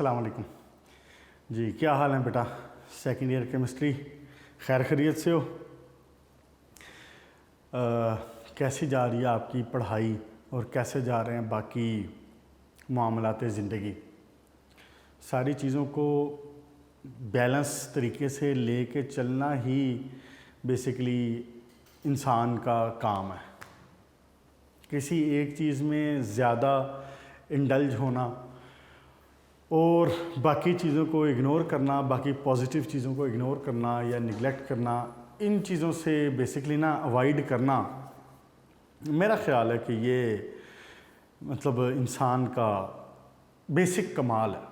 अस्सलाम वालेकुम जी। क्या हाल है बेटा? सेकेंड ईयर केमिस्ट्री, खैर खैरियत से हो? कैसी जा रही है आपकी पढ़ाई और कैसे जा रहे हैं बाकी मामलात ज़िंदगी? सारी चीज़ों को बैलेंस तरीके से लेके चलना ही बेसिकली इंसान का काम है। किसी एक चीज़ में ज़्यादा इंडल्ज होना और बाकी चीज़ों को इग्नोर करना, बाकी पॉजिटिव चीज़ों को इग्नोर करना या निगलेक्ट करना, इन चीज़ों से बेसिकली ना अवॉइड करना, मेरा ख़्याल है कि ये मतलब इंसान का बेसिक कमाल है।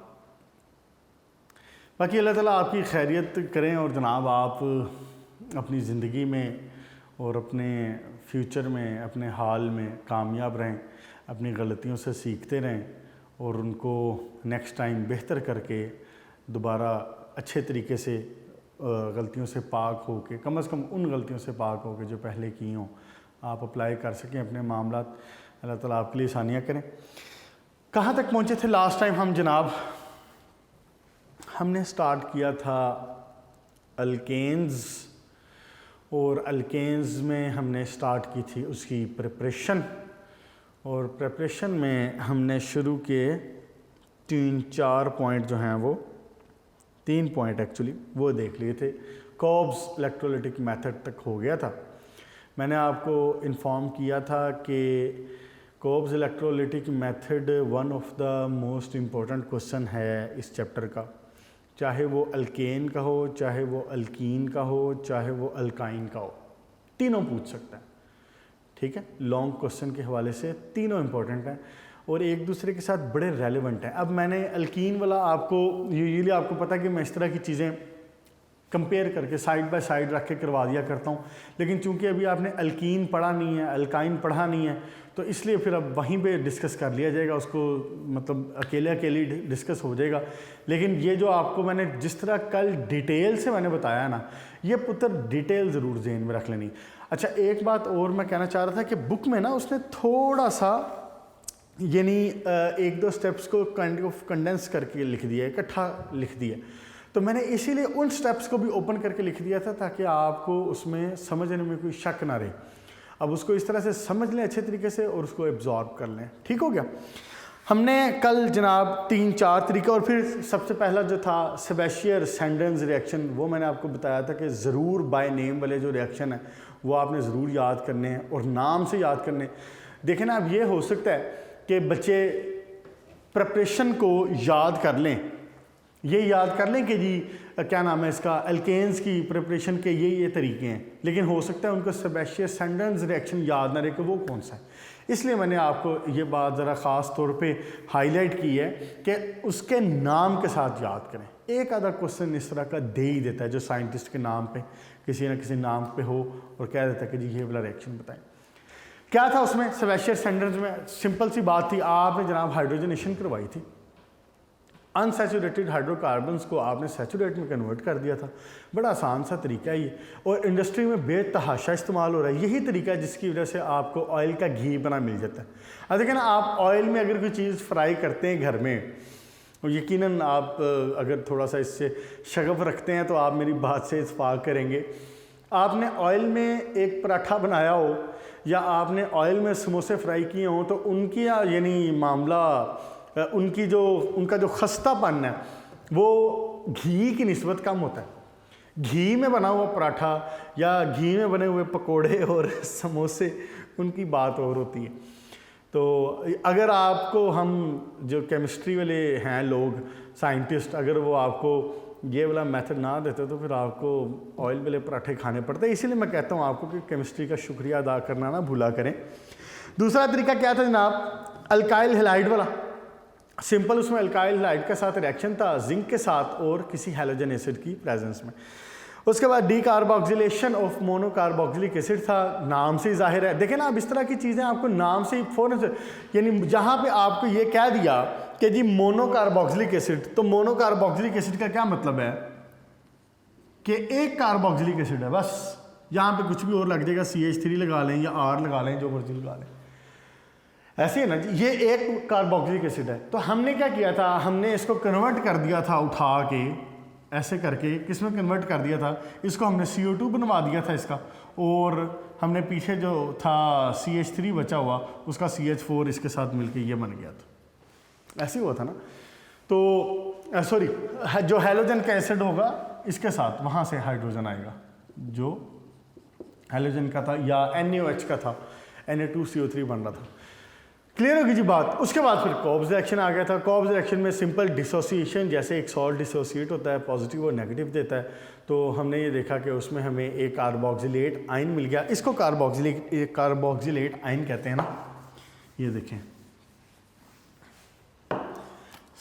बाकी अल्लाह ताला आपकी खैरियत करें और जनाब आप अपनी ज़िंदगी में और अपने फ्यूचर में, अपने हाल में कामयाब रहें, अपनी गलतियों से सीखते रहें और उनको नेक्स्ट टाइम बेहतर करके दोबारा अच्छे तरीके से गलतियों से पाक हो के, कम से कम उन गलतियों से पाक हो के जो पहले की हों, आप अप्लाई कर सकें अपने मामलात। अल्लाह ताला आपके लिए आसानियाँ करें। कहाँ तक पहुँचे थे लास्ट टाइम हम जनाब? हमने स्टार्ट किया था अल्केन्स, और अल्केन्स में हमने स्टार्ट की थी उसकी प्रिपरेशन, और प्रिपरेशन में हमने शुरू किए 3-4 पॉइंट जो हैं, वो 3 पॉइंट एक्चुअली वो देख लिए थे। कॉब्स इलेक्ट्रोलिटिक मेथड तक हो गया था। मैंने आपको इन्फॉर्म किया था कि Cobbs electrolytic method one of the most important question है इस चैप्टर का, चाहे वो अल्केन का हो, चाहे वो अल्कीन का हो, चाहे वो अल्काइन का हो, तीनों पूछ सकता है। ठीक है, लॉन्ग क्वेश्चन के हवाले से तीनों इंपॉर्टेंट हैं और एक दूसरे के साथ बड़े रेलेवेंट हैं। अब मैंने अल्कीन वाला आपको यूजुअली आपको पता है कि मैं इस तरह की चीज़ें कंपेयर करके साइड बाय साइड रख के करवा दिया करता हूँ, लेकिन चूंकि अभी आपने अल्कीन पढ़ा नहीं है, अल्काइन पढ़ा नहीं है, तो इसलिए फिर अब वहीं पे डिस्कस कर लिया जाएगा, उसको मतलब अकेले अकेले डिस्कस हो जाएगा। लेकिन ये जो आपको मैंने जिस तरह कल डिटेल से मैंने बताया ना, ये पुत्र डिटेल ज़रूर ज़हन में रख लेनी। अच्छा, एक बात और मैं कहना चाह रहा था कि बुक में ना उसने थोड़ा सा यानी 1-2 स्टेप्स को काइंड ऑफ कंडेंस करके लिख दिया, इकट्ठा लिख दिया, तो मैंने इसीलिए उन स्टेप्स को भी ओपन करके लिख दिया था ताकि आपको उसमें समझने में कोई शक ना रहे। अब उसको इस तरह से समझ लें अच्छे तरीके से और उसको एब्जॉर्ब कर लें। ठीक हो गया? हमने कल जनाब 3-4 तरीके, और फिर सबसे पहला जो था सेबेस्टियर सैंडर्स रिएक्शन, वो मैंने आपको बताया था कि ज़रूर बाय नेम वाले जो रिएक्शन है वो आपने ज़रूर याद करने हैं और नाम से याद करने। देखें ना, अब ये हो सकता है कि बच्चे प्रिपरेशन को याद कर लें, ये याद कर लें कि जी क्या नाम है इसका, अल्केन्स की प्रिपरेशन के ये तरीके हैं, लेकिन हो सकता है उनको सेबेस्टियर सैंडर्स रिएक्शन याद ना रहे कि वो कौन सा है। इसलिए मैंने आपको ये बात ज़रा ख़ास तौर पे हाईलाइट की है कि उसके नाम के साथ याद करें। एक आधा क्वेश्चन इस तरह का दे ही देता है जो साइंटिस्ट के नाम पे किसी न किसी नाम पे हो और कह देता है कि जी ये वाला रिएक्शन बताएं। क्या था उसमें सेबेस्टियर सैंडर्स में? सिंपल सी बात थी, आपने जनाब हाइड्रोजनेशन करवाई थी, अनसैचुरेटेड हाइड्रोकार्बन्स को आपने सैचुरेट में कन्वर्ट कर दिया था। बड़ा आसान सा तरीका है ये, और इंडस्ट्री में बेतहाशा इस्तेमाल हो रहा है। यही तरीका है जिसकी वजह से आपको ऑयल का घी बना मिल जाता है। अब देखिए ना, आप ऑयल में अगर कोई चीज़ फ्राई करते हैं घर में, और यकीनन आप अगर थोड़ा सा इससे शगफ रखते हैं तो आप मेरी बात से इत्फाक करेंगे। आपने ऑयल में एक पराठा बनाया हो या आपने ऑयल में समोसे फ्राई किए हों, तो उनकी यानी मामला उनका जो खस्तापन है वो घी की निस्बत कम होता है। घी में बना हुआ पराठा या घी में बने हुए पकोड़े और समोसे, उनकी बात और होती है। तो अगर आपको हम जो केमिस्ट्री वाले हैं लोग, साइंटिस्ट, अगर वो आपको ये वाला मेथड ना देते तो फिर आपको ऑयल वाले पराठे खाने पड़ते। इसीलिए मैं कहता हूँ आपको कि केमिस्ट्री का शुक्रिया अदा करना ना भूला करें। दूसरा तरीका क्या था जनाब? अल्काइल हैलाइड वाला। सिंपल, उसमें अल्काइल हैलाइड के साथ रिएक्शन था जिंक के साथ और किसी हैलोजन एसिड की प्रेजेंस में। उसके बाद डीकार्बोक्सिलेशन ऑफ मोनोकार्बोक्सिलिक एसिड था, नाम से ही जाहिर है। देखें ना, अब इस तरह की चीज़ें आपको नाम से ही फ़ौरन से, यानी जहाँ पे आपको ये कह दिया कि जी मोनोकार्बोक्सिलिक एसिड, तो मोनोकार्बोक्सिलिक एसिड का क्या मतलब है कि एक कार्बोक्सिलिक एसिड है बस। यहाँ पे कुछ भी और लग जाएगा, CH3 लगा लें या R लगा लें, जो मर्जी लगा लें। ऐसे है ना जी, ये एक कार्बोक्सिलिक एसिड है, तो हमने क्या किया था, हमने इसको कन्वर्ट कर दिया था उठा के ऐसे करके, किसमें कन्वर्ट कर दिया था, इसको हमने CO2 बनवा दिया था इसका, और हमने पीछे जो था CH3 बचा हुआ उसका CH4 इसके साथ मिलके ये बन गया था, ऐसे हुआ था ना। तो सॉरी, जो हैलोजन का एसिड होगा इसके साथ वहाँ से हाइड्रोजन आएगा, जो हैलोजन का था या NaOH का था, Na2CO3 बन रहा था। क्लियर होगी जी बात। उसके बाद फिर कॉब्स रिएक्शन आ गया था। कॉब्स रिएक्शन में सिंपल डिसोसिएशन, जैसे एक सॉल्ट डिसोसिएट होता है, पॉजिटिव और नेगेटिव देता है, तो हमने ये देखा कि उसमें हमें एक कार्बोक्सिलेट आयन मिल गया। इसको कार्बोक्सिलेट आयन कहते हैं ना, ये देखें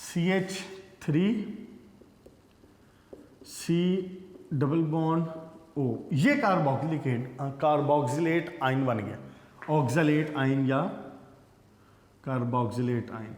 CH3 C double bond O, ये कार्बोक्सिलेट आयन बन गया, ऑक्सलेट आयन या कार्बोक्सिलेट आयन।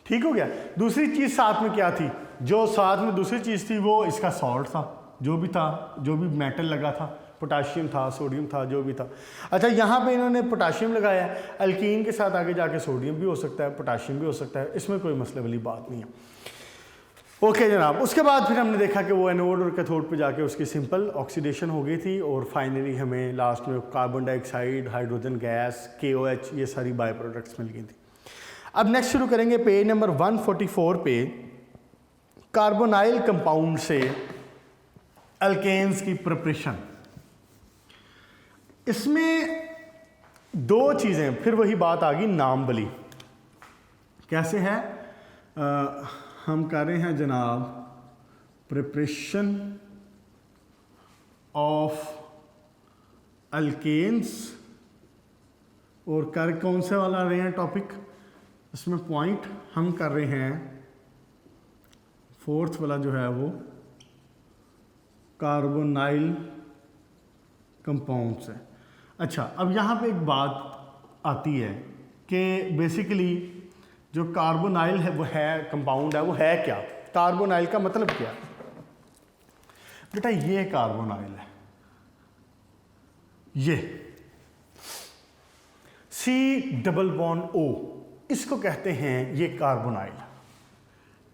ठीक हो गया। दूसरी चीज साथ में क्या थी, जो साथ में दूसरी चीज थी वो इसका सॉल्ट था, जो भी था, जो भी मेटल लगा था, पोटाशियम था, सोडियम था, जो भी था। अच्छा, यहाँ पे इन्होंने पोटाशियम लगाया है, अल्कीन के साथ आगे जाके सोडियम भी हो सकता है, पोटाशियम भी हो सकता है, इसमें कोई मसले वाली बात नहीं है। ओके जनाब। उसके बाद फिर हमने देखा कि वो एनोड और कैथोड पे जाके उसकी सिंपल ऑक्सीडेशन हो गई थी, और फाइनली हमें लास्ट में carbon dioxide, hydrogen gas, KOH, ये सारी बाय प्रोडक्ट्स मिल गई थी। अब नेक्स्ट शुरू करेंगे पेज नंबर 144 पे, कार्बोनाइल कंपाउंड से अल्केन्स की प्रिपरेशन। इसमें दो चीज़ें, फिर वही बात आ गई नाम बली। कैसे है, हम कर रहे हैं जनाब प्रिपरेशन ऑफ अल्केन्स, और कर कौन से वाला रहे हैं टॉपिक, इसमें पॉइंट हम कर रहे हैं फोर्थ वाला जो है वो कार्बोनाइल कंपाउंड्स है। अच्छा, अब यहाँ पे एक बात आती है कि बेसिकली जो कार्बोनाइल है वो है कंपाउंड है, वो है क्या, कार्बोनाइल का मतलब क्या। बेटा ये कार्बोनाइल है, ये C डबल बॉन्ड O, इसको कहते हैं ये कार्बोनाइल।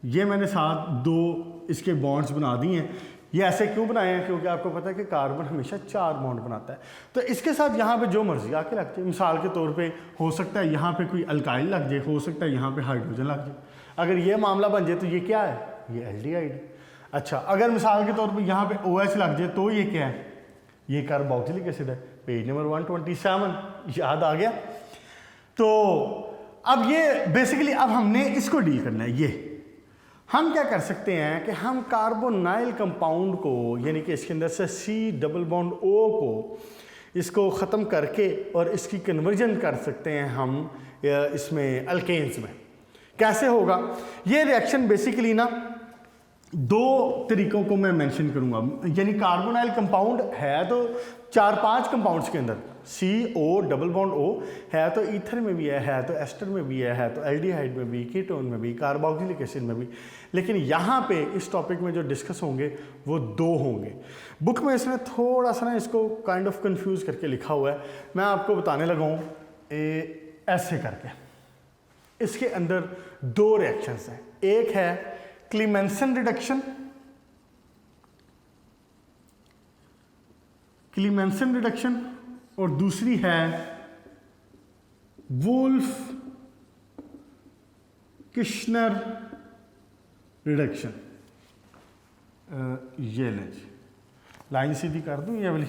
ये मैंने साथ दो इसके बॉन्ड्स बना दिए हैं। ये ऐसे क्यों बनाए हैं, क्योंकि आपको पता है कि कार्बन हमेशा 4 बॉन्ड बनाता है, तो इसके साथ यहाँ पे जो मर्जी आके लग जाए। मिसाल के तौर पे हो सकता है यहाँ पे कोई अल्काइल लग जाए, हो सकता है यहाँ पे हाइड्रोजन लग जाए। अगर ये मामला बन जाए तो ये क्या है, ये एल्डिहाइड है। अच्छा, अगर मिसाल के तौर पे यहाँ पे OH लग जाए तो ये क्या है, ये कार्बोक्सिलिक एसिड है। पेज नंबर 127 याद आ गया। तो अब ये बेसिकली अब हमने इसको डील करना है। ये हम क्या कर सकते हैं कि हम कार्बोनाइल कंपाउंड को, यानी कि इसके अंदर से C डबल बॉन्ड O को, इसको ख़त्म करके और इसकी कन्वर्जन कर सकते हैं हम इसमें अल्केन्स में। कैसे होगा ये रिएक्शन, बेसिकली ना दो तरीकों को मैं मेंशन करूंगा। यानी कार्बोनाइल कंपाउंड है तो 4-5 कंपाउंड्स के अंदर CO डबल बॉन्ड O है, तो ईथर में भी है तो एस्टर में भी है तो एल्डिहाइड में भी, कीटोन में भी, कार्बोक्सिलिक एसिड में भी। लेकिन यहाँ पे इस टॉपिक में जो डिस्कस होंगे वो 2 होंगे। बुक में इसने थोड़ा सा ना इसको काइंड ऑफ कंफ्यूज करके लिखा हुआ है, मैं आपको बताने लगा हूँ ऐसे करके। इसके अंदर 2 रिएक्शंस हैं, एक है क्लीमेंसन रिडक्शन, और दूसरी है वुल्फ किश्नर रिडक्शन। ये लें जी, लाइन सीधी कर दूं ये वाली,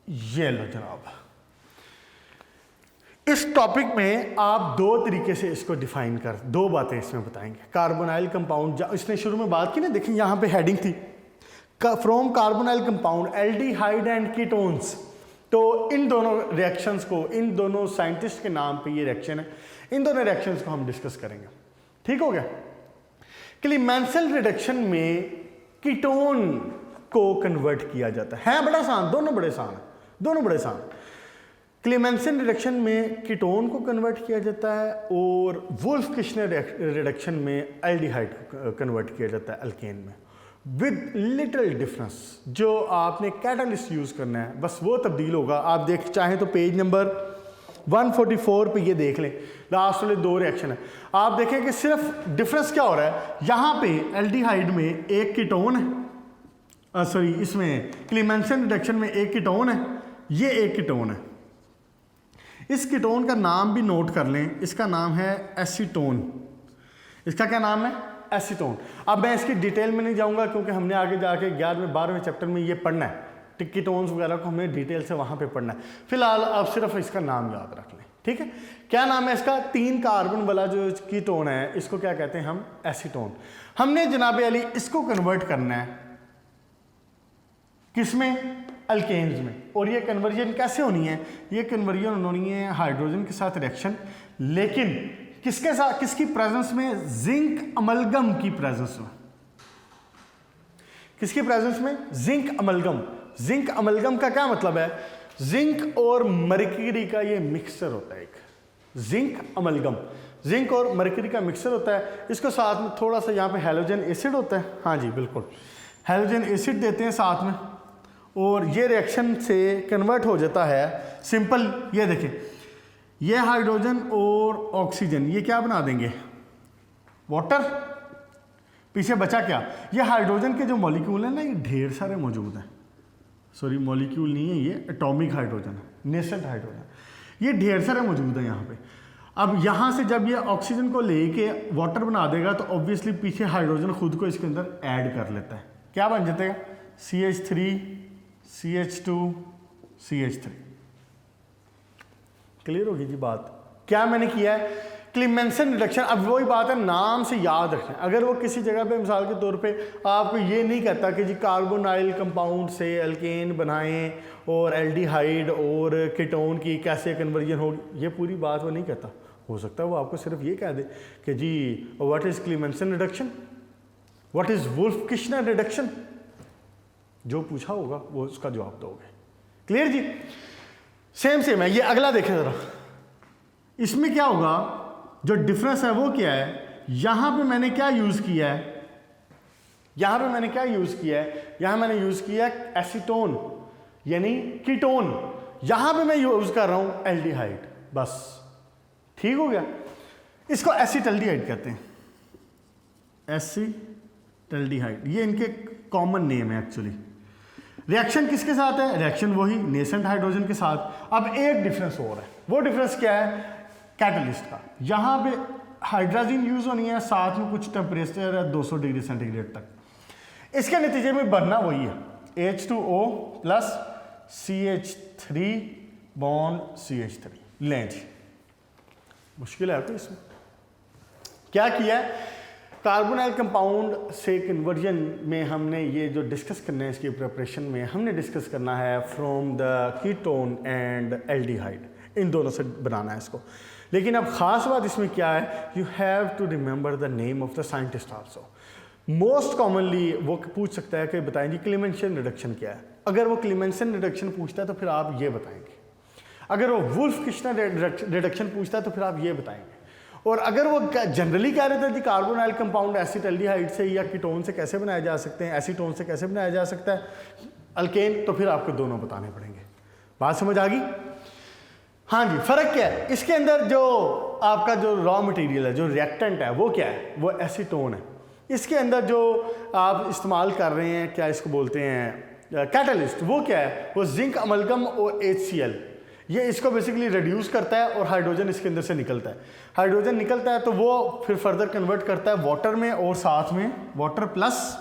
ये लो जनाब। इस टॉपिक में आप 2 तरीके से इसको डिफाइन कर, 2 बातें इसमें बताएंगे। कार्बोनाइल कंपाउंड, इसने शुरू में बात की ना, देखिए यहाँ पे हेडिंग थी from carbonyl compound aldehyde and ketones. तो इन दोनों रिएक्शंस को, इन दोनों साइंटिस्ट के नाम पे ये रिएक्शन है, इन दोनों रिएक्शंस को हम डिस्कस करेंगे। ठीक हो गया। क्लीमेंसन रिडक्शन में कीटोन को कन्वर्ट किया जाता है बड़ा आसान, दोनों बड़े आसान है, दोनों बड़े आसान। क्लीमेंसन रिडक्शन में कीटोन को कन्वर्ट किया जाता है और वुल्फ किश्नर रिडक्शन में एल्डिहाइड को कन्वर्ट किया जाता है अल्केन में। With little difference. जो आपने कैटलिस्ट यूज़ करना है बस वो तब्दील होगा। आप देख चाहें तो पेज नंबर 144 पे ये देख लें, लास्ट वाले 2 रिएक्शन है। आप देखें कि सिर्फ डिफरेंस क्या हो रहा है, यहाँ पे एल्डिहाइड में एक कीटोन है, सॉरी इसमें क्लीमेंसन रिडक्शन में एक कीटोन है, ये एक कीटोन है। इस कीटोन का नाम भी नोट कर लें, इसका नाम है एसीटोन। इसका क्या नाम है? एसीटोन। अब मैं इसकी डिटेल में नहीं जाऊंगा क्योंकि हमने आगे जाके 11वें 12वें चैप्टर में ये पढ़ना है, कीटोन्स वगैरह को हमें डिटेल से वहाँ पे पढ़ना है। फिलहाल आप सिर्फ इसका नाम याद रख लें, ठीक है। क्या नाम है इसका? 3 कार्बन वाला जो कीटोन है इसको क्या कहते हैं हम? एसीटोन। हमने जनाब अली इसको कन्वर्ट करना है किसमें? अल्केन्स में। और ये कन्वर्जन कैसे होनी है? ये कन्वर्जन होनी है हाइड्रोजन के साथ रिएक्शन, लेकिन किसके साथ? किसकी प्रेजेंस में? जिंक अमलगम की प्रेजेंस में। किसकी प्रेजेंस में? Zinc amalgam. जिंक अमलगम का क्या मतलब है? जिंक और मरकरी का ये मिक्सचर होता है, एक जिंक अमलगम। जिंक और मरकरी का मिक्सचर होता है। इसको साथ में थोड़ा सा यहाँ पे हैलोजन एसिड होता है, हाँ जी बिल्कुल, हैलोजन एसिड देते हैं साथ में, और ये रिएक्शन से कन्वर्ट हो जाता है सिंपल। ये देखें, ये हाइड्रोजन और ऑक्सीजन ये क्या बना देंगे? वाटर। पीछे बचा क्या? ये हाइड्रोजन के जो मॉलिक्यूल हैं ना, ये ढेर सारे मौजूद हैं। सॉरी मॉलिक्यूल नहीं है, ये एटॉमिक हाइड्रोजन है, नेसेंट हाइड्रोजन, ये ढेर सारे मौजूद हैं यहाँ पे। अब यहाँ से जब ये ऑक्सीजन को लेके वाटर बना देगा तो ऑब्वियसली पीछे हाइड्रोजन खुद को इसके अंदर ऐड कर लेता है। क्या बन जाता है? CH3 CH2 CH3। क्लियर होगी जी बात? क्या मैंने किया है? क्लीमेंसन रिडक्शन। अब वही बात है, नाम से याद रखें। अगर वो किसी जगह पे मिसाल के तौर पे आपको ये नहीं कहता कि जी कार्बोनाइल कंपाउंड से अल्केन बनाएं और एल्डिहाइड और कीटोन की कैसे कन्वर्जन होगी, ये पूरी बात वो नहीं कहता। हो सकता है वो आपको सिर्फ ये कह दे कि जी what is Clemmensen reduction, what is Wolff Kishner reduction. जो पूछा होगा वो उसका जवाब दोगे। क्लियर जी? सेम है। ये अगला देखें ज़रा, इसमें क्या होगा? जो डिफरेंस है वो क्या है? यहां पे मैंने क्या यूज किया है? यहां पे मैंने क्या यूज किया है? यहां मैंने यूज किया है एसीटोन यानी कीटोन। यहां पे मैं यूज कर रहा हूं एल्डिहाइड। बस ठीक हो गया। इसको एसिटल्डिहाइड कहते हैं, एसिटल्डिहाइड, ये इनके कॉमन नेम है एक्चुअली। रिएक्शन किसके साथ है? रिएक्शन वही नेसेंट हाइड्रोजन के साथ। अब एक डिफरेंस और है, वो डिफरेंस क्या है? कैटलिस्ट का। यहाँ पे हाइड्रोजन यूज होनी है, साथ में कुछ टेम्परेचर है 200 डिग्री सेंटीग्रेड तक। इसके नतीजे में बनना वही है H2O plus CH3 bond CH3। लें जी, मुश्किल है तो इसमें क्या किया है? कार्बोनाइल कंपाउंड से कन्वर्जन में हमने ये जो डिस्कस करना है, इसकी प्रिपरेशन में हमने डिस्कस करना है from the ketone and aldehyde, इन दोनों से बनाना है इसको। लेकिन अब ख़ास बात इसमें क्या है? You have to remember the name of the scientist also. Most commonly वो पूछ सकता है कि बताएं जी क्लीमेंसन रिडक्शन क्या है। अगर वो क्लीमेंसन रिडक्शन पूछता है तो फिर आप ये बताएंगे। अगर वो वुल्फ किश्नर रिडक्शन पूछता है तो फिर आप ये बताएंगे। और अगर वो जनरली कह रहे थे कि कार्बोनाइल कंपाउंड एसिटल्डिहाइड से या कीटोन से कैसे बनाए जा सकते हैं, एसीटोन से कैसे बनाया जा सकता है अल्केन, तो फिर आपको दोनों बताने पड़ेंगे। बात समझ आ गई? हाँ जी। फ़र्क क्या है इसके अंदर? जो आपका जो रॉ मटेरियल है, जो रिएक्टेंट है, वो क्या है? वो एसीटोन है। इसके अंदर जो आप इस्तेमाल कर रहे हैं, क्या इसको बोलते हैं, कैटलिस्ट, वो क्या है? वो जिंक अमलगम और HCl। ये इसको बेसिकली रिड्यूस करता है और हाइड्रोजन इसके अंदर से निकलता है। हाइड्रोजन निकलता है तो वो फिर फर्दर कन्वर्ट करता है वाटर में, और साथ में वाटर प्लस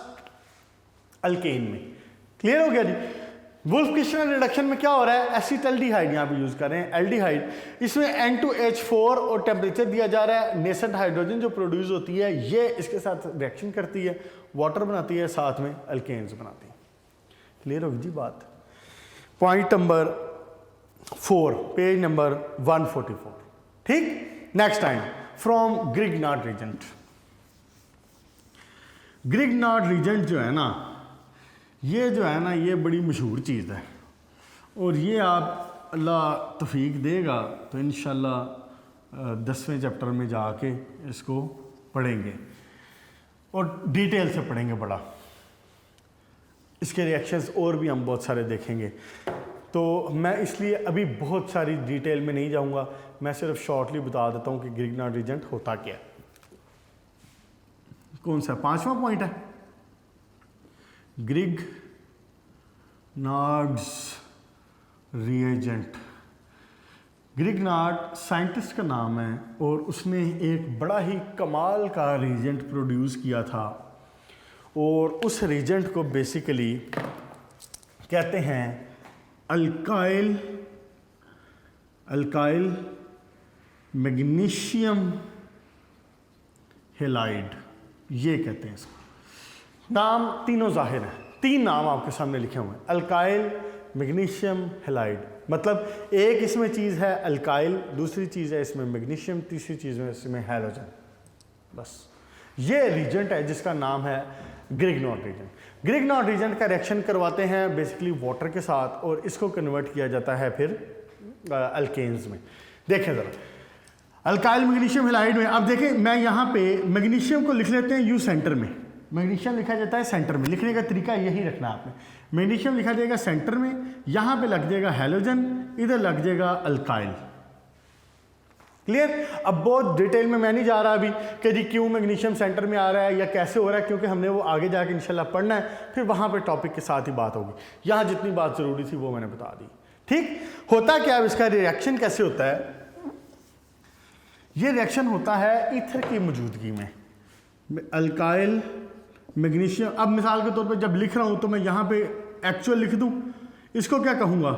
अल्केन में। क्लियर हो गया जी? वुल्फ किश्नर रिडक्शन में क्या हो रहा है? एसिटल्डिहाइड यहाँ पे यूज कर रहे हैं, एल्डिहाइड। इसमें N2H4 और टेम्परेचर दिया जा रहा है। नेसेंट हाइड्रोजन जो प्रोड्यूस होती है ये इसके साथ रिएक्शन करती है, वाटर बनाती है, साथ में अल्केन्स बनाती है। क्लियर होगी जी बात? Point number 4, page number 144। ठीक। Next time from Grignard reagent. Grignard reagent जो है ना, ये जो है ना, ये बड़ी मशहूर चीज़ है, और ये आप अल्लाह तौफीक देगा तो इंशाल्लाह 10वें चैप्टर में जाके इसको पढ़ेंगे और डिटेल से पढ़ेंगे बड़ा। इसके रिएक्शंस और भी हम बहुत सारे देखेंगे, तो मैं इसलिए अभी बहुत सारी डिटेल में नहीं जाऊंगा, मैं सिर्फ शॉर्टली बता देता हूं कि ग्रिग्नार्ड रिएजेंट होता क्या है। कौन सा 5वां पॉइंट है, ग्रिग्नार्ड्स रिएजेंट। ग्रिग्नार्ड साइंटिस्ट का नाम है और उसने एक बड़ा ही कमाल का रिएजेंट प्रोड्यूस किया था, और उस रिएजेंट को बेसिकली कहते हैं अल्काइल मैग्नीशियम हैलाइड, ये कहते हैं इसको। नाम तीनों जाहिर हैं, 3 नाम आपके सामने लिखे हुए हैं, अल्काइल मैग्नीशियम हैलाइड, मतलब एक इसमें चीज़ है अल्काइल, दूसरी चीज़ है इसमें मैग्नीशियम, तीसरी चीज़ है इसमें हैलोजन। बस ये रिएजेंट है जिसका नाम है ग्रिग्नार्ड रिएजेंट। ग्रिग्नार्ड रिएजेंट का रिएक्शन करवाते हैं बेसिकली वाटर के साथ, और इसको कन्वर्ट किया जाता है फिर अल्केन्स में। देखें ज़रा अल्काइल मैग्नीशियम हैलाइड में, अब देखें मैं यहाँ पे मैग्नीशियम को लिख लेते हैं यू सेंटर में, मैग्नीशियम लिखा जाता है सेंटर में, लिखने का तरीका यही रखना आपने, मैग्नीशियम लिखा जाएगा सेंटर में, यहाँ पे लग जाएगा हैलोजन, इधर लग जाएगा अल्काइल। क्लियर? अब बहुत डिटेल में मैं नहीं जा रहा अभी कि जी क्यों मैग्नीशियम सेंटर में आ रहा है या कैसे हो रहा है, क्योंकि हमने वो आगे जाके इंशाल्लाह पढ़ना है, फिर वहाँ पे टॉपिक के साथ ही बात होगी। यहाँ जितनी बात ज़रूरी थी वो मैंने बता दी। ठीक, होता क्या है, इसका रिएक्शन कैसे होता है? ये रिएक्शन होता है ईथर की मौजूदगी में, अल्काइल मैग्नीशियम। अब मिसाल के तौर पे जब लिख रहा हूँ तो मैं यहाँ पे एक्चुअल लिख दूँ, इसको क्या कहूँगा,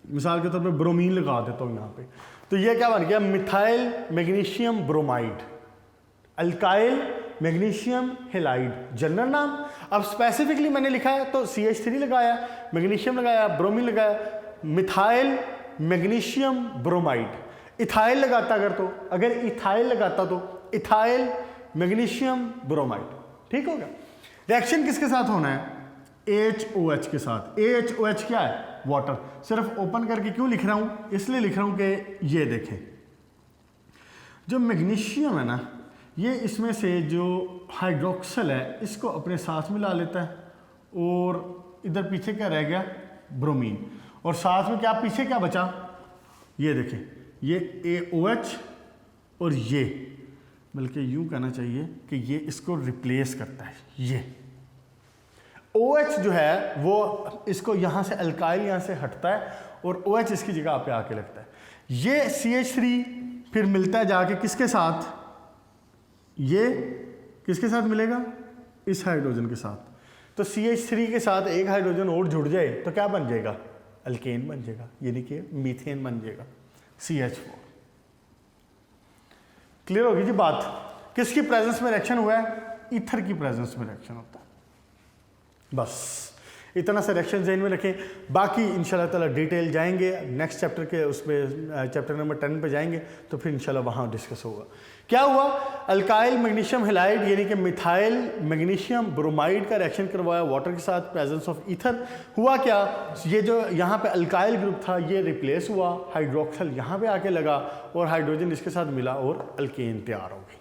मिसाल के तौर पे ब्रोमीन लगा देता हूँ यहाँ पे, तो ये क्या बन गया, methyl magnesium bromide, alkyl magnesium halide, general नाम। अब स्पेसिफिकली मैंने लिखा है तो CH3 लगाया, मैग्नीशियम लगाया, ब्रोमीन लगाया, मिथाइल मैग्नीशियम ब्रोमाइड। इथाइल लगाता अगर इथाइल लगाता तो इथाइल मैग्नीशियम ब्रोमाइड। ठीक होगा। रिएक्शन किसके साथ होना है, HOH के साथ। AHOH क्या है, वाटर। सिर्फ ओपन करके क्यों लिख रहा हूं, इसलिए लिख रहा हूं कि ये देखें जो मैग्नीशियम है ना, ये इसमें से जो हाइड्रोक्सल है इसको अपने साथ मिला लेता है, और इधर पीछे क्या रह गया, ब्रोमीन, और साथ में क्या पीछे क्या बचा, ये देखें, ये AOH और ये, बल्कि यूं कहना चाहिए कि ये इसको रिप्लेस करता है। ये OH जो है वो इसको यहाँ से अल्काइल यहाँ से हटता है और OH इसकी जगह पे आके लगता है। ये CH3 फिर मिलता है जाके किसके साथ, ये किसके साथ मिलेगा, इस हाइड्रोजन के साथ। तो CH3 के साथ एक हाइड्रोजन और जुड़ जाए तो क्या बन जाएगा, अल्केन बन जाएगा, यानी कि मीथेन बन जाएगा, CH4। क्लियर होगी जी बात। किसकी प्रेजेंस में रिएक्शन हुआ है, ईथर की प्रेजेंस में रिएक्शन होता है। बस इतना सा रिएक्शन ज़हन में रखें, बाकी इंशाल्लाह ताला डिटेल जाएंगे नेक्स्ट चैप्टर के, उसमें चैप्टर नंबर 10 पे जाएंगे तो फिर इंशाल्लाह वहाँ डिस्कस होगा। क्या हुआ, अल्काइल मैग्नीशियम हैलाइड यानी कि मिथाइल मैग्नीशियम ब्रोमाइड का रिएक्शन करवाया वाटर के साथ, प्रेजेंस ऑफ ईथर। हुआ क्या, ये जो यहाँ पे अल्काइल ग्रुप था ये रिप्लेस हुआ, हाइड्रोक्सल यहाँ पे आके लगा और हाइड्रोजन इसके साथ मिला और अल्केन तैयार हो गई।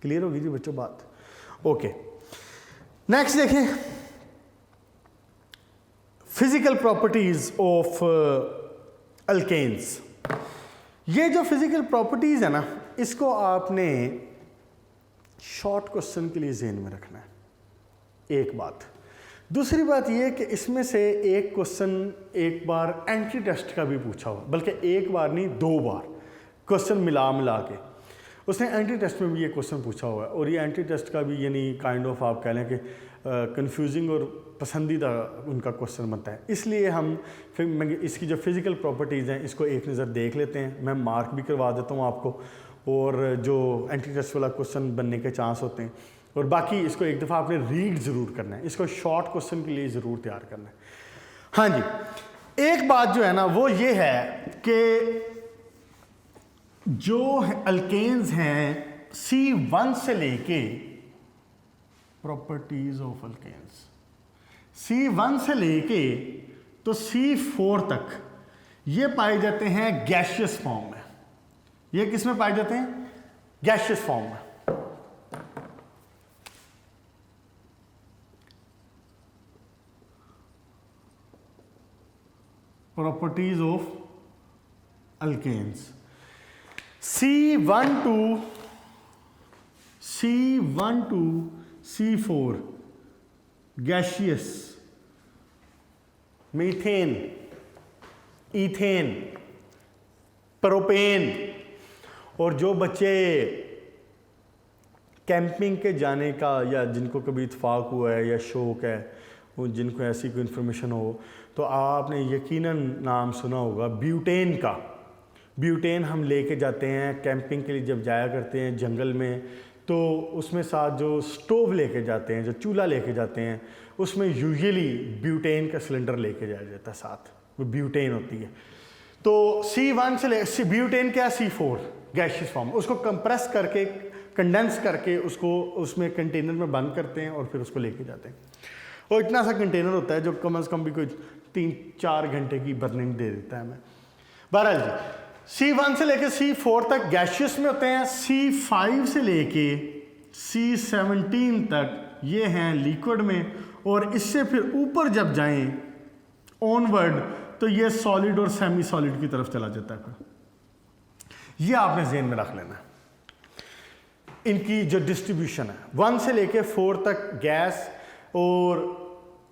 क्लियर होगी जी बच्चों बात। ओके, नेक्स्ट देखें फिजिकल प्रॉपर्टीज ऑफ अल्केन्स। ये जो फिजिकल प्रॉपर्टीज है ना, इसको आपने शॉर्ट क्वेश्चन के लिए ज़हन में रखना है, एक बात। दूसरी बात ये कि इसमें से एक क्वेश्चन एक बार एंट्री टेस्ट का भी पूछा हुआ, बल्कि एक बार नहीं 2 बार क्वेश्चन मिला के उसने एंट्री टेस्ट में भी ये क्वेश्चन पूछा हुआ है। और ये एंट्री टेस्ट का भी यानी काइंड ऑफ आप कह लें कि कंफ्यूजिंग और पसंदीदा उनका क्वेश्चन बनता है। इसलिए हम फिर इसकी जो फिज़िकल प्रॉपर्टीज़ हैं इसको एक नज़र देख लेते हैं, मैं मार्क भी करवा देता हूँ आपको, और जो एंट्री टेस्ट वाला क्वेश्चन बनने के चांस होते हैं। और बाकी इसको एक दफ़ा आपने रीड ज़रूर करना है, इसको शॉर्ट क्वेश्चन के लिए ज़रूर तैयार करना है। हाँ जी, एक बात जो है ना वो ये है कि जो अल्केन्स हैं C1 से लेके, प्रॉपर्टीज ऑफ अल्केन्स C1 से लेके तो C4 तक ये पाए जाते हैं गैशियस फॉर्म में। ये किस में पाए जाते हैं, गैशियस फॉर्म में। Properties of alkanes. C12 C4 gaseous, methane, ethane, propane. और जो बच्चे कैंपिंग के जाने का या जिनको कभी इत्फाक हुआ है या शौक़ है, वो जिनको ऐसी कोई इन्फॉर्मेशन हो, तो आपने यकीनन नाम सुना होगा ब्यूटेन का। ब्यूटेन हम लेके जाते हैं कैंपिंग के लिए, जब जाया करते हैं जंगल में, तो उसमें साथ जो स्टोव लेके जाते हैं, जो चूल्हा लेके जाते हैं, उसमें यूजुअली ब्यूटेन का सिलेंडर लेके जाया जाता है साथ, वो ब्यूटेन होती है। तो C1 से ब्यूटेन क्या, C4 गैशियस फॉर्म, उसको कंप्रेस करके, कंडेंस करके उसको उसमें कंटेनर में बंद करते हैं और फिर उसको लेके जाते हैं। और इतना सा कंटेनर होता है जो कम से कम भी कोई 3-4 घंटे की बर्निंग दे देता है हमें। बहरहाल जी, C1 से लेके C4 तक गैशियस में होते हैं, C5 से लेके C17 तक ये हैं लिक्विड में, और इससे फिर ऊपर जब जाएं ऑनवर्ड तो ये सॉलिड और सेमी सॉलिड की तरफ चला जाता है। ये आपने ज़हन में रख लेना है इनकी जो डिस्ट्रीब्यूशन है। 1 से लेके 4 तक गैस, और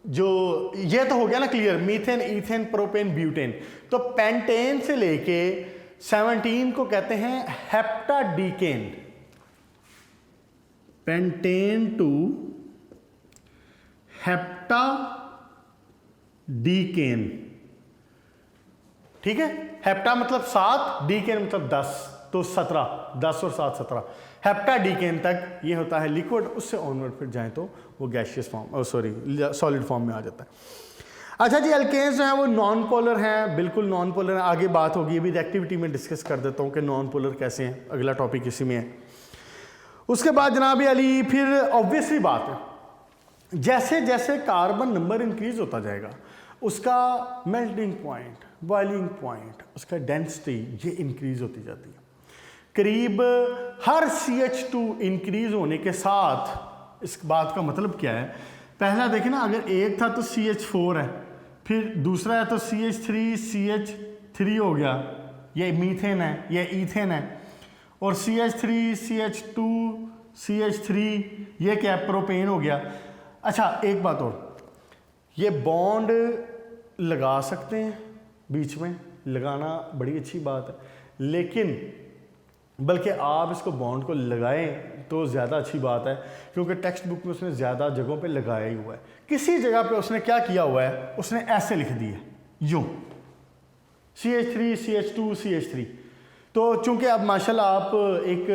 जो ये तो हो गया ना clear, methane, ethane, propane, butane. तो पेंटेन से लेके 17 को कहते हैं हेप्टाडीकेन। पेंटेन टू हेप्टाडीकेन, ठीक है। हेप्टा मतलब 7, डीकेन मतलब 10, तो 17, 10 और 7 17। हेप्टाडीकेन तक ये होता है लिक्विड, उससे ऑनवर्ड फिर जाएं तो वो गैशियस फॉर्म, सॉलिड फॉर्म में आ जाता है। अच्छा जी, अल्केन्स जो हैं वो नॉन पोलर हैं, बिल्कुल नॉन पोलर हैं। आगे बात होगी, अभी एक्टिविटी में डिस्कस कर देता हूँ कि नॉन पोलर कैसे हैं, अगला टॉपिक इसी में है। उसके बाद जनाब अली, फिर ऑब्वियसली बात है, जैसे जैसे कार्बन नंबर इंक्रीज होता जाएगा, उसका मेल्टिंग पॉइंट, बॉइलिंग पॉइंट, उसका डेंसिटी ये इंक्रीज होती जाती है। करीब हर CH2 इंक्रीज होने के साथ, इस बात का मतलब क्या है, पहला देखें ना, अगर एक था तो CH4 है, फिर दूसरा है तो CH3 हो गया, ये मीथेन है, ये ईथेन है, और CH3 CH2 CH3 ये क्या, प्रोपेन हो गया। अच्छा एक बात और, ये बॉन्ड लगा सकते हैं बीच में, लगाना बड़ी अच्छी बात है, लेकिन बल्कि आप इसको बॉन्ड को लगाएं तो ज़्यादा अच्छी बात है, क्योंकि टेक्स्ट बुक में उसने ज़्यादा जगहों पे लगाया ही हुआ है। किसी जगह पे उसने क्या किया हुआ है, उसने ऐसे लिख दिया यूँ, CH3 CH2 CH3। तो चूंकि अब माशाल्लाह आप एक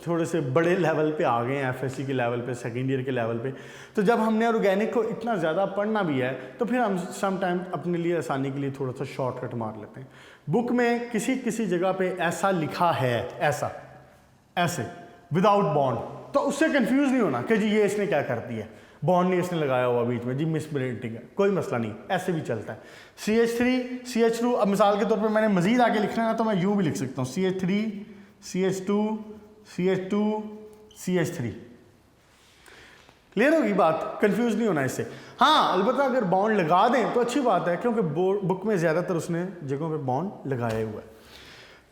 थोड़े से बड़े लेवल पे आ गए हैं, FSC के लेवल पे, सेकेंड ईयर के लेवल पे, तो जब हमने ऑर्गेनिक को इतना ज़्यादा पढ़ना भी है, तो फिर हम सम टाइम अपने लिए आसानी के लिए थोड़ा सा शॉर्टकट मार लेते हैं। बुक में किसी किसी जगह पे ऐसा लिखा है, ऐसा ऐसे विदाउट बॉन्ड, तो उससे कंफ्यूज नहीं होना कि जी ये इसने क्या कर दिया, बॉन्ड नहीं इसने लगाया हुआ बीच में, जी मिसप्रिंटिंग है, कोई मसला नहीं, ऐसे भी चलता है। CH3 CH2, अब मिसाल के तौर पे मैंने मजीद आगे लिखना है ना, तो मैं यूँ भी लिख सकता हूँ, CH3 CH2 CH2 CH3। Clear होगी बात, कंफ्यूज नहीं होना इससे। हाँ अलबत्ता अगर बॉन्ड लगा दें तो अच्छी बात है, क्योंकि बुक में ज़्यादातर उसने जगहों पे बॉन्ड लगाया हुआ है।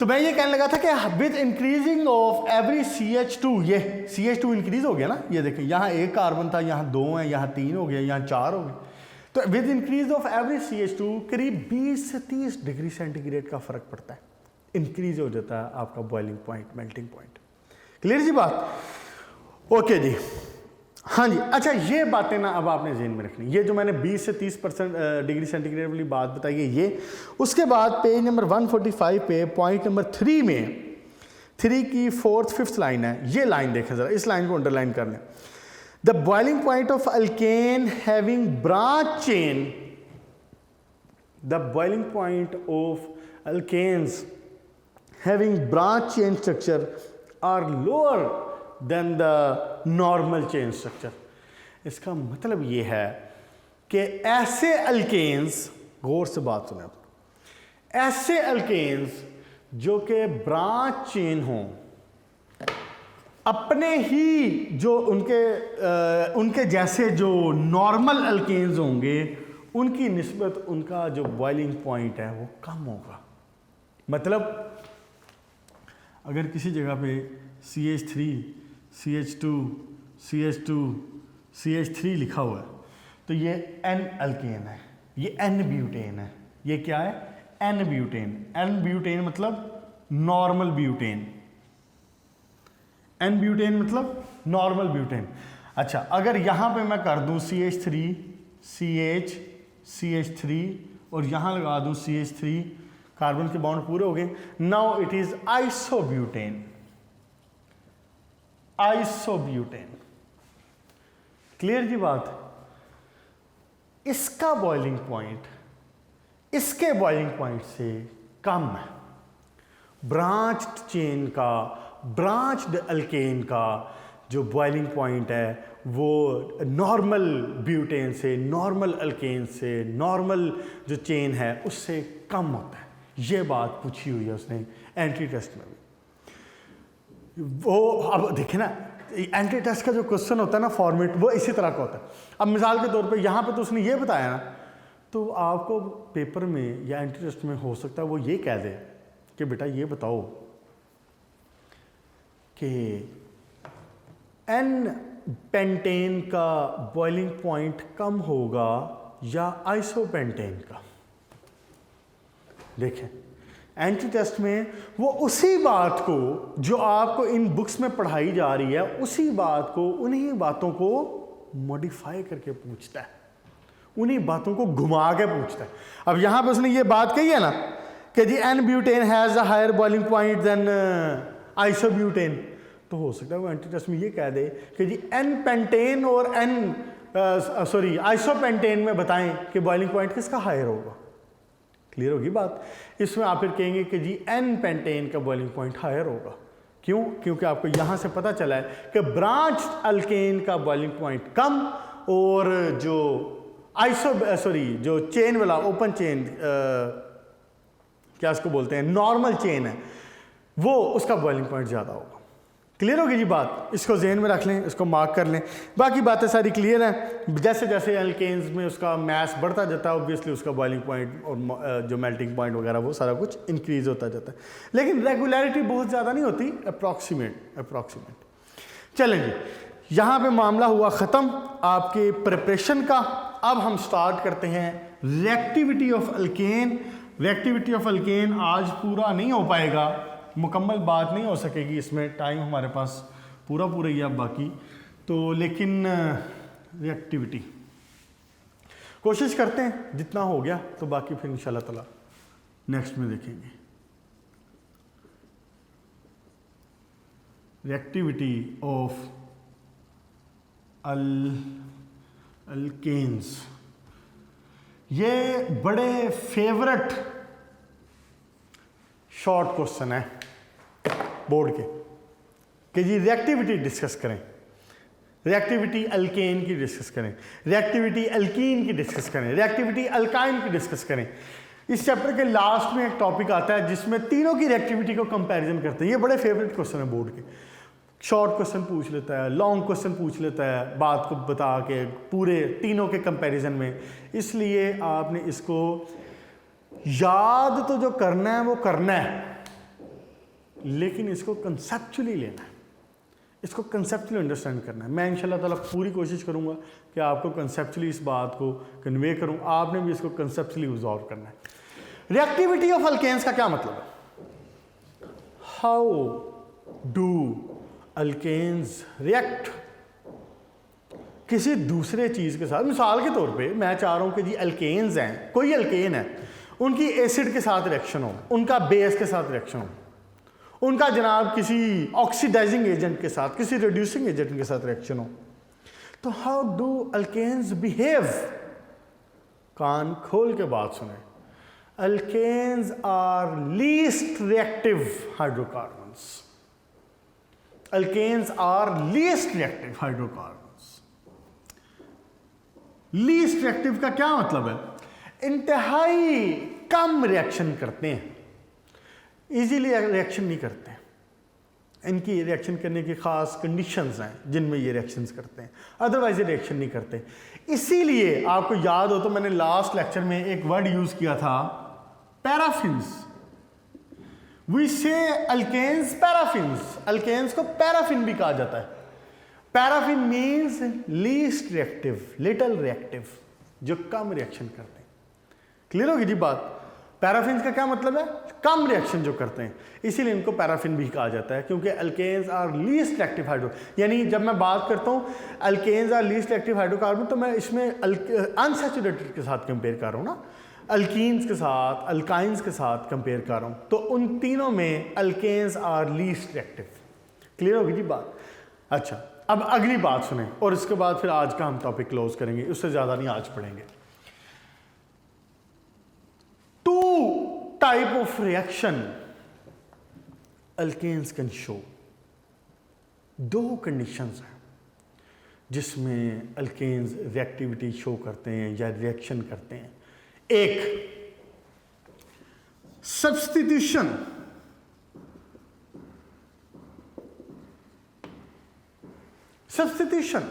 तो मैं ये कहने लगा था कि with increasing of every CH2, ये CH2 इंक्रीज हो गया ना, ये देखें यहाँ एक कार्बन था, यहाँ 2 है, यहाँ 3 हो गया, यहाँ 4 हो गए। तो with increase of every CH2 करीब 20 से 30 डिग्री सेंटीग्रेड का फर्क पड़ता है, इंक्रीज हो जाता है आपका boiling point, melting point. Clear जी बात, ओके जी। हाँ जी, अच्छा ये बातें ना अब आपने ज़हन में रखनी, ये जो मैंने 20 से 30% डिग्री सेंटीग्रेड वाली बात बताई है ये। उसके बाद पेज नंबर 145 पे पॉइंट नंबर 3 में 3 की 4th 5th लाइन है, ये लाइन देखें ज़रा, इस लाइन को अंडरलाइन कर लें। The boiling point of alkane having branch chain, the boiling point of alkanes having branch chain structure are lower than the normal chain structure. इसका मतलब ये है कि ऐसे अल्केन्स, गौर से बात सुने, ऐसे अल्केन्स जो कि ब्रांच चेन हों, अपने ही जो उनके जैसे जो नॉर्मल अल्केन्स होंगे उनकी निस्बत उनका जो बॉइलिंग पॉइंट है वो कम होगा। मतलब अगर किसी जगह पे CH3, CH2, CH2, CH3 लिखा हुआ है तो ये N अल्केन है, ये N ब्यूटेन है। ये क्या है? N butane. N ब्यूटेन मतलब नॉर्मल ब्यूटेन। N ब्यूटेन मतलब नॉर्मल ब्यूटेन। अच्छा, अगर यहाँ पे मैं कर दूँ CH3, CH, CH3 और यहाँ लगा दूँ CH3, कार्बन के बॉन्ड पूरे हो गए। Now it is isobutane. Isobutane, clear जी बात? इसका बॉइलिंग पॉइंट इसके बॉइलिंग पॉइंट से कम है। ब्रांच्ड चेन का, ब्रांच्ड अल्केन का जो बॉइलिंग पॉइंट है वो नॉर्मल ब्यूटेन से, नॉर्मल अल्केन से, नॉर्मल जो चेन है उससे कम होता है। ये बात पूछी हुई है उसने एंट्री टेस्ट में भी। वो अब देखे ना, एंट्री टेस्ट का जो क्वेश्चन होता है ना फॉर्मेट, वो इसी तरह का होता है। अब मिसाल के तौर पे यहाँ पे तो उसने ये बताया ना, तो आपको पेपर में या एंट्री टेस्ट में हो सकता है वो ये कह दे कि बेटा ये बताओ कि N पेंटेन का बॉइलिंग पॉइंट कम होगा या आइसोपेंटेन का। देखें, एंट्री टेस्ट में वो उसी बात को जो आपको इन बुक्स में पढ़ाई जा रही है, उसी बात को, उन्हीं बातों को मॉडिफाई करके पूछता है, उन्हीं बातों को घुमा के पूछता है। अब यहां पे उसने ये बात कही है ना कि जी N butane has a higher boiling point than isobutane, तो हो सकता है वो एंट्री टेस्ट में ये कह दे कि जी N पेंटेन और आइसोपेंटेन में बताएं कि बॉइलिंग पॉइंट किसका हायर होगा। क्लियर होगी बात? इसमें आप फिर कहेंगे कि जी N पेंटेन का बॉइलिंग पॉइंट हायर होगा। क्यों? क्योंकि आपको यहां से पता चला है कि ब्रांच अल्केन का बॉइलिंग पॉइंट कम और जो जो चेन वाला ओपन चेन, क्या उसको बोलते हैं, नॉर्मल चेन है, वो उसका बॉइलिंग पॉइंट ज़्यादा होगा। क्लियर होगी जी बात? इसको जहन में रख लें, इसको मार्क कर लें। बाकी बातें सारी क्लियर हैं। जैसे जैसे अल्केन्स में उसका मैस बढ़ता जाता है, ऑब्वियसली उसका बॉइलिंग पॉइंट और जो मेल्टिंग पॉइंट वगैरह वो सारा कुछ इंक्रीज होता जाता है, लेकिन रेगुलरिटी बहुत ज़्यादा नहीं होती, अप्रॉक्सीमेट। चलें जी, यहाँ पे मामला हुआ ख़त्म आपके प्रिपरेशन का। अब हम स्टार्ट करते हैं reactivity of alkane. Reactivity of alkane आज पूरा नहीं हो पाएगा, मुकम्मल बात नहीं हो सकेगी इसमें, टाइम हमारे पास पूरा ही है बाकी तो, लेकिन रिएक्टिविटी कोशिश करते हैं, जितना हो गया तो बाकी फिर इंशाल्लाह ताला नेक्स्ट में देखेंगे। रिएक्टिविटी ऑफ अल्केन्स, ये बड़े फेवरेट शॉर्ट क्वेश्चन है बोर्ड के कि जी रिएक्टिविटी डिस्कस करें, रिएक्टिविटी अल्केन की डिस्कस करें, रिएक्टिविटी अल्कीन की डिस्कस करें, रिएक्टिविटी अल्काइन की डिस्कस करें। इस चैप्टर के लास्ट में एक टॉपिक आता है जिसमें तीनों की रिएक्टिविटी को कंपैरिजन करते हैं। ये बड़े फेवरेट क्वेश्चन है बोर्ड के। शॉर्ट क्वेश्चन पूछ लेता है, लॉन्ग क्वेश्चन पूछ लेता है, बात को बता के पूरे तीनों के कंपैरिजन में। इसलिए आपने इसको याद तो जो करना है वो करना है, लेकिन इसको कंसेप्चुअली लेना है, इसको कंसेप्चुअली अंडरस्टैंड करना है। मैं इंशाल्लाह ताला पूरी कोशिश करूंगा कि आपको कंसेप्चुअली इस बात को कन्वे करूं, आपने भी इसको कंसेप्चुअली ऑब्जर्व करना है। रिएक्टिविटी ऑफ अल्केन्स का क्या मतलब है? हाउ डू अल्केन्स रिएक्ट किसी दूसरे चीज के साथ। मिसाल के तौर पे मैं चाह रहा हूं कि जी अल्केन्स हैं, कोई अल्केन है, उनकी एसिड के साथ रिएक्शन हो, उनका बेस के साथ रिएक्शन हो, उनका जनाब किसी ऑक्सीडाइजिंग एजेंट के साथ, किसी रिड्यूसिंग एजेंट के साथ रिएक्शन हो, तो हाउ डू अल्केन्स बिहेव? कान खोल के बात सुने। Alkanes are least reactive hydrocarbons. Alkanes are least reactive hydrocarbons. Least reactive का क्या मतलब है? इंतहाई कम रिएक्शन करते हैं, इजीली रिएक्शन नहीं करते, इनकी रिएक्शन करने की ख़ास कंडीशंस हैं जिनमें ये रिएक्शंस करते हैं, अदरवाइज ये रिएक्शन नहीं करते। इसीलिए आपको याद हो तो मैंने लास्ट लेक्चर में एक वर्ड यूज़ किया था, पैराफिन्स। वी से अल्केन्स पैराफिन्स, अल्केन्स को पैराफिन भी कहा जाता है। Paraffin means least reactive, little reactive, जो कम रिएक्शन करते हैं। क्लियर होगी जी बात? पैराफिन का क्या मतलब है? कम रिएक्शन जो करते हैं, इसीलिए इनको पैराफिन भी कहा जाता है, क्योंकि alkanes are least reactive hydro, यानी जब मैं बात करता हूँ alkanes are least reactive hydrocarbon तो मैं इसमें अनसैचुरेटेड के साथ कंपेयर कर रहा हूँ ना, अल्कीन्स के साथ, अल्काइंस के साथ कंपेयर कर रहा हूँ, तो उन तीनों में alkanes are least reactive. Clear होगी जी बात? अच्छा, अब अगली बात सुने और इसके बाद फिर आज का हम टॉपिक क्लोज करेंगे, उससे ज़्यादा नहीं आज पढ़ेंगे। Two type of reaction alkanes can show. दो कंडीशंस हैं जिसमें अल्केन्स रिएक्टिविटी शो करते हैं या रिएक्शन करते हैं। एक, सब्स्टिट्यूशन, सब्स्टिट्यूशन।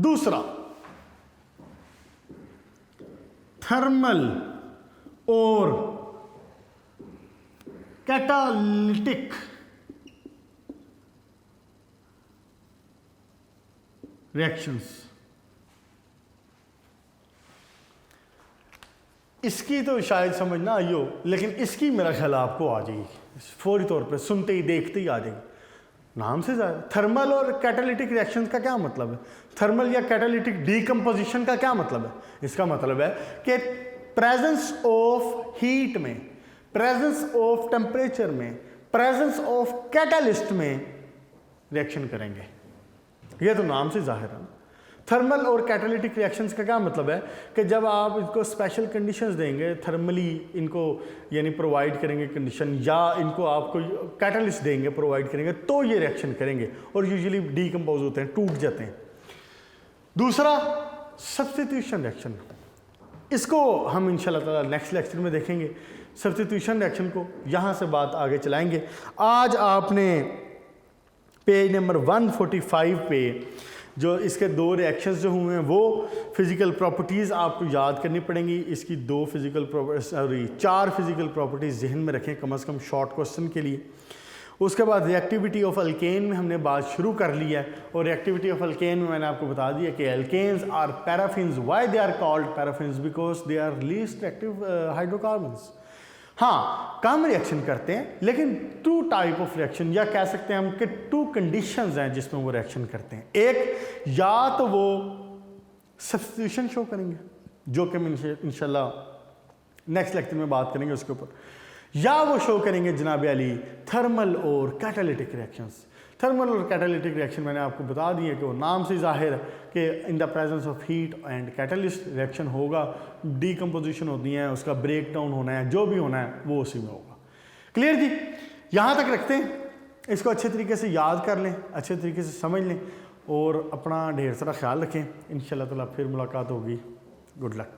दूसरा, थर्मल और कैटालिटिक रिएक्शंस। इसकी तो शायद समझ ना आई हो, लेकिन इसकी मेरा ख्याल आपको आ जाएगी, फौरी तौर पे सुनते ही देखते ही आ जाएगी, नाम से ज़्यादा। थर्मल और कैटालिटिक रिएक्शंस का क्या मतलब है? थर्मल या कैटालिटिक डीकंपोजिशन का क्या मतलब है? इसका मतलब है कि प्रेजेंस ऑफ हीट में, प्रेजेंस ऑफ टेम्परेचर में, प्रेजेंस ऑफ कैटालिस्ट में रिएक्शन करेंगे। यह तो नाम से जाहिर है। थर्मल और कैटालिटिक रिएक्शंस का क्या मतलब है कि जब आप इनको स्पेशल कंडीशंस देंगे, थर्मली इनको यानी प्रोवाइड करेंगे कंडीशन, या इनको आपको कैटालिस्ट देंगे, प्रोवाइड करेंगे, तो ये रिएक्शन करेंगे और यूजुअली डीकंपोज होते हैं, टूट जाते हैं। दूसरा, सब्स्टिट्यूशन रिएक्शन, इसको हम इंशाल्लाह ताला नेक्स्ट लेक्चर में देखेंगे। सब्स्टिट्यूशन रिएक्शन को यहाँ से बात आगे चलाएंगे। आज आपने पेज नंबर 145 पे जो इसके दो रिएक्शंस जो हुए हैं वो फिजिकल प्रॉपर्टीज़ आपको याद करनी पड़ेंगी। इसकी चार फिजिकल प्रॉपर्टीज़ जहन में रखें कम से कम शॉर्ट क्वेश्चन के लिए। उसके बाद रिएक्टिविटी ऑफ अल्केन में हमने बात शुरू कर ली है, और रिएक्टिविटी ऑफ अल्केन में मैंने आपको बता दिया कि alkanes are paraffins. Why they are called paraffins? Because they are least reactive hydrocarbons. हाँ, कम रिएक्शन करते हैं, लेकिन टू टाइप ऑफ रिएक्शन, या कह सकते हैं हम कि टू कंडीशंस हैं जिसमें वो रिएक्शन करते हैं। एक, या तो वो सब्स्टिट्यूशन शो करेंगे, जो कि हम इंशाल्लाह नेक्स्ट लेक्चर में बात करेंगे उसके ऊपर, या वो शो करेंगे जनाब अली थर्मल और कैटालिटिक रिएक्शंस। थर्मल और कैटालिटिक रिएक्शन मैंने आपको बता दिए कि वो नाम से जाहिर है कि in the presence of heat and catalyst reaction होगा, डीकम्पोजिशन होती है, उसका ब्रेक डाउन होना है, जो भी होना है वो उसी में होगा। क्लियर जी? यहाँ तक रखते हैं, इसको अच्छे तरीके से याद कर लें, अच्छे तरीके से समझ लें और अपना ढेर सारा ख्याल रखें। इंशाल्लाह ताला फिर मुलाकात होगी। Good luck.